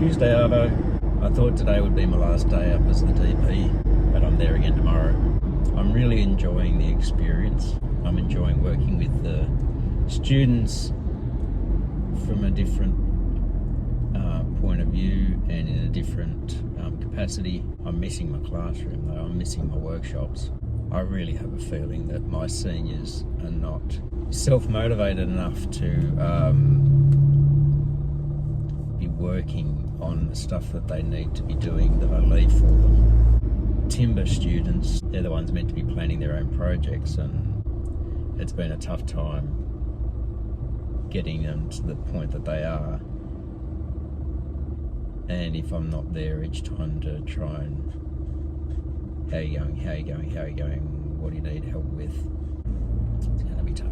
Tuesday, Arvo. I thought today would be my last day up as the DP, but I'm there again tomorrow. I'm really enjoying the experience. I'm enjoying working with the students from a different point of view and in a different capacity. I'm missing my classroom though, I'm missing my workshops. I really have a feeling that my seniors are not self-motivated enough to be working on the stuff that they need to be doing that I leave for them. Timber students, they're the ones meant to be planning their own projects, and it's been a tough time getting them to the point that they are. And if I'm not there each time to try and, how you going, what do you need help with, it's going to be tough.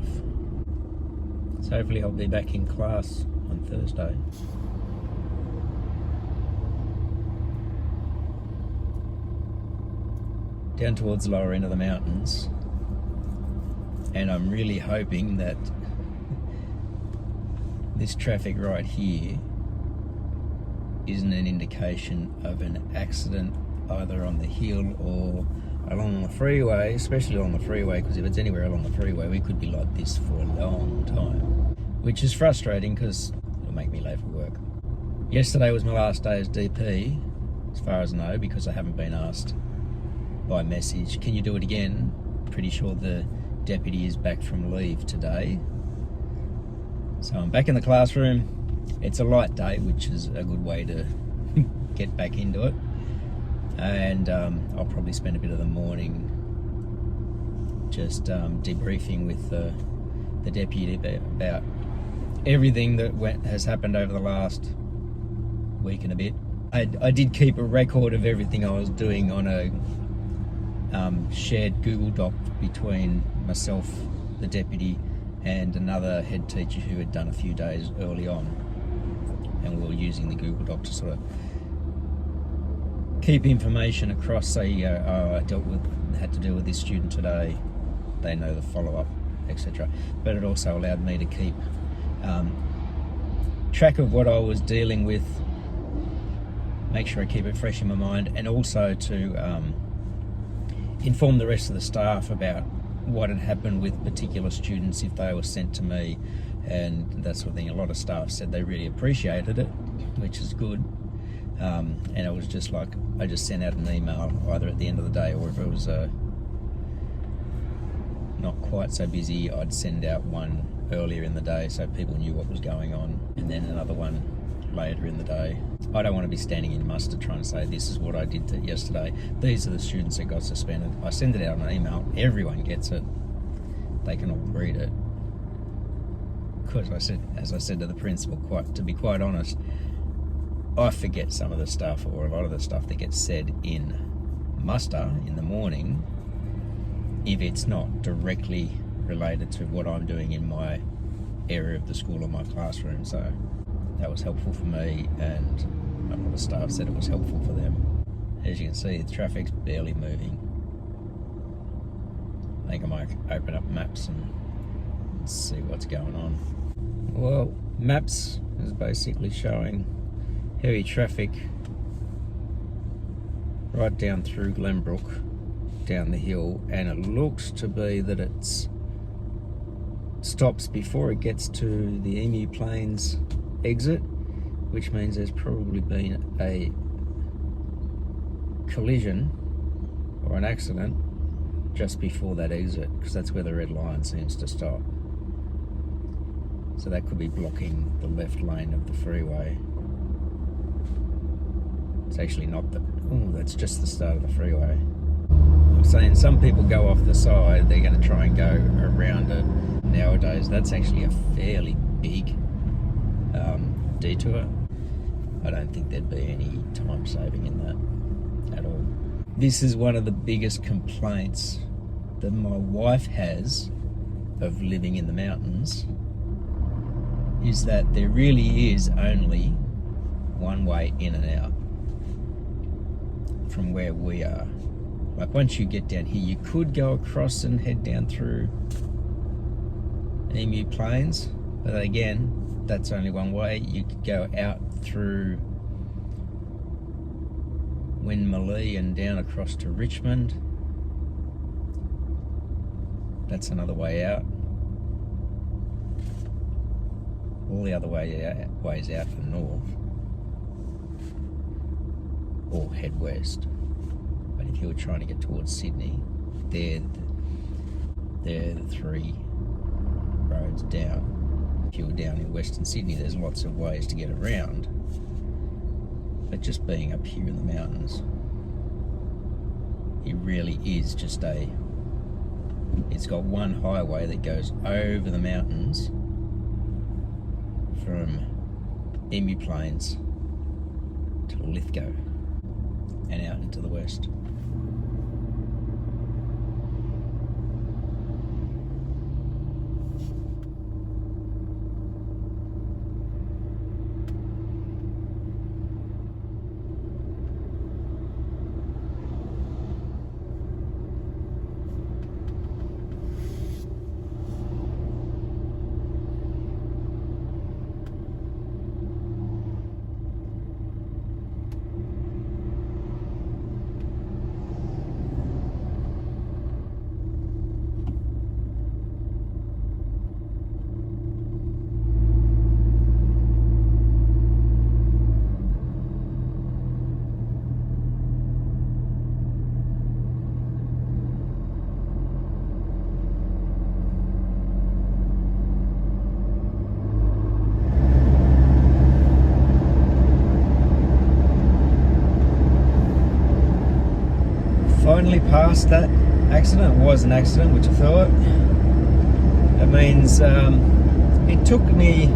So hopefully I'll be back in class on Thursday. Down towards the lower end of the mountains, and I'm really hoping that this traffic right here isn't an indication of an accident either on the hill or along the freeway, especially along the freeway, because if it's anywhere along the freeway we could be like this for a long time, which is frustrating because it'll make me late for work. Yesterday was my last day as DP, as far as I know, because I haven't been asked by message, can you do it again? Pretty sure the deputy is back from leave today. So I'm back in the classroom. It's a light day, which is a good way to get back into it. And I'll probably spend a bit of the morning just debriefing with the deputy about everything that has happened over the last week and a bit. I did keep a record of everything I was doing on a shared Google Doc between myself, the deputy, and another head teacher who had done a few days early on, and we were using the Google Doc to sort of keep information across. So you go, oh, I had to deal with this student today, they know the follow-up, etc. But it also allowed me to keep track of what I was dealing with, make sure I keep it fresh in my mind, and also to inform the rest of the staff about what had happened with particular students if they were sent to me and that sort of thing. A lot of staff said they really appreciated it, which is good. And it was just like, I just sent out an email either at the end of the day, or if it was not quite so busy, I'd send out one earlier in the day so people knew what was going on, and then another one later in the day. I don't want to be standing in muster trying to say this is what I did yesterday, these are the students that got suspended. I send it out on an email, everyone gets it, they can all read it. Because as I said to the principal, to be quite honest, I forget some of the stuff, or a lot of the stuff that gets said in muster in the morning, if it's not directly related to what I'm doing in my area of the school or my classroom. So that was helpful for me, and a lot of staff said it was helpful for them. As you can see, the traffic's barely moving. I think I might open up maps and see what's going on. Well, maps is basically showing heavy traffic right down through Glenbrook, down the hill, and it looks to be that it stops before it gets to the Emu Plains exit, which means there's probably been a collision or an accident just before that exit, because that's where the red line seems to stop. So that could be blocking the left lane of the freeway. It's actually not that's just the start of the freeway. I'm saying some people go off the side, they're going to try and go around it. Nowadays, that's actually a fairly big detour. I don't think there'd be any time saving in that at all. This is one of the biggest complaints that my wife has of living in the mountains, is that there really is only one way in and out from where we are. Like once you get down here, you could go across and head down through Emu Plains, but again, that's only one way. You could go out through Winmalee and down across to Richmond. That's another way out. All the other ways out for north, or head west. But if you were trying to get towards Sydney, they're the three roads down. If you were down in Western Sydney, there's lots of ways to get around. But just being up here in the mountains, it really is just it's got one highway that goes over the mountains from Emu Plains to Lithgow and out into the west. Finally passed that accident. It was an accident, which I thought. That means it took me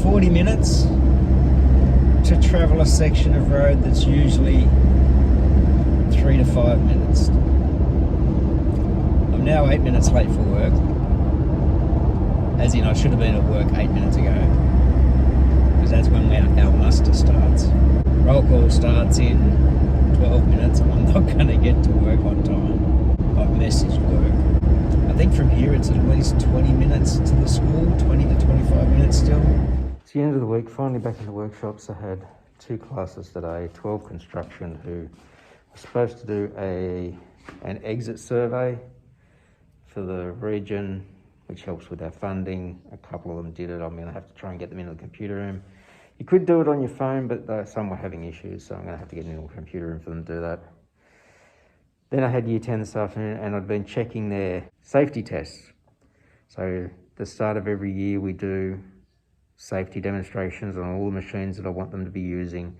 40 minutes to travel a section of road that's usually 3 to 5 minutes. I'm now 8 minutes late for work, as in I should have been at work 8 minutes ago, because that's when our muster starts. Roll call starts in 12 minutes and I'm not going to get to work on time. I've messaged work. I think from here it's at least 20 minutes to the school, 20 to 25 minutes still. It's the end of the week, finally back in the workshops. I had 2 classes today, 12 construction, who were supposed to do an exit survey for the region, which helps with our funding. A couple of them did it. I'm going to have to try and get them into the computer room. You could do it on your phone, but some were having issues, so I'm going to have to get into a computer room for them to do that. Then I had Year 10 this afternoon, and I'd been checking their safety tests. So at the start of every year, we do safety demonstrations on all the machines that I want them to be using,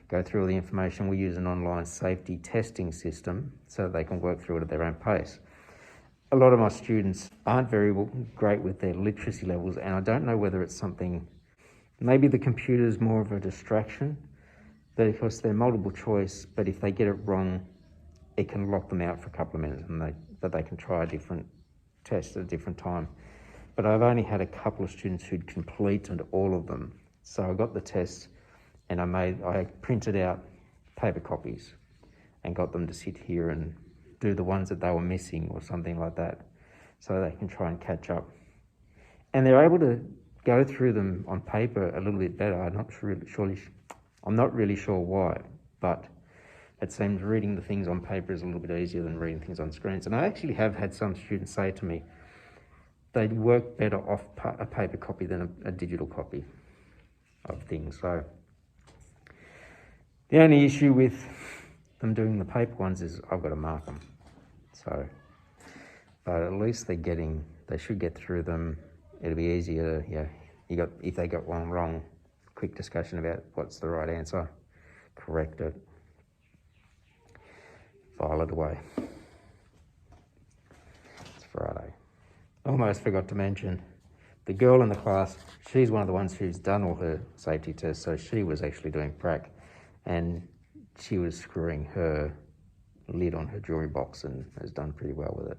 go through all the information. We use an online safety testing system so that they can work through it at their own pace. A lot of my students aren't very great with their literacy levels, and I don't know whether it's something. Maybe the computer is more of a distraction, because they're multiple choice, but if they get it wrong, it can lock them out for a couple of minutes and they can try a different test at a different time. But I've only had a couple of students who'd completed all of them. So I got the tests and I printed out paper copies and got them to sit here and do the ones that they were missing or something like that, so they can try and catch up. And they're able to go through them on paper a little bit better. I'm not really sure why, but it seems reading the things on paper is a little bit easier than reading things on screens. And I actually have had some students say to me they'd work better off a paper copy than a digital copy of things. So the only issue with them doing the paper ones is I've got to mark them. So, but at least they should get through them. It'll be easier, if they got one wrong, quick discussion about what's the right answer, correct it, file it away. It's Friday. Almost forgot to mention, the girl in the class, she's one of the ones who's done all her safety tests, so she was actually doing prac, and she was screwing her lid on her jewellery box and has done pretty well with it.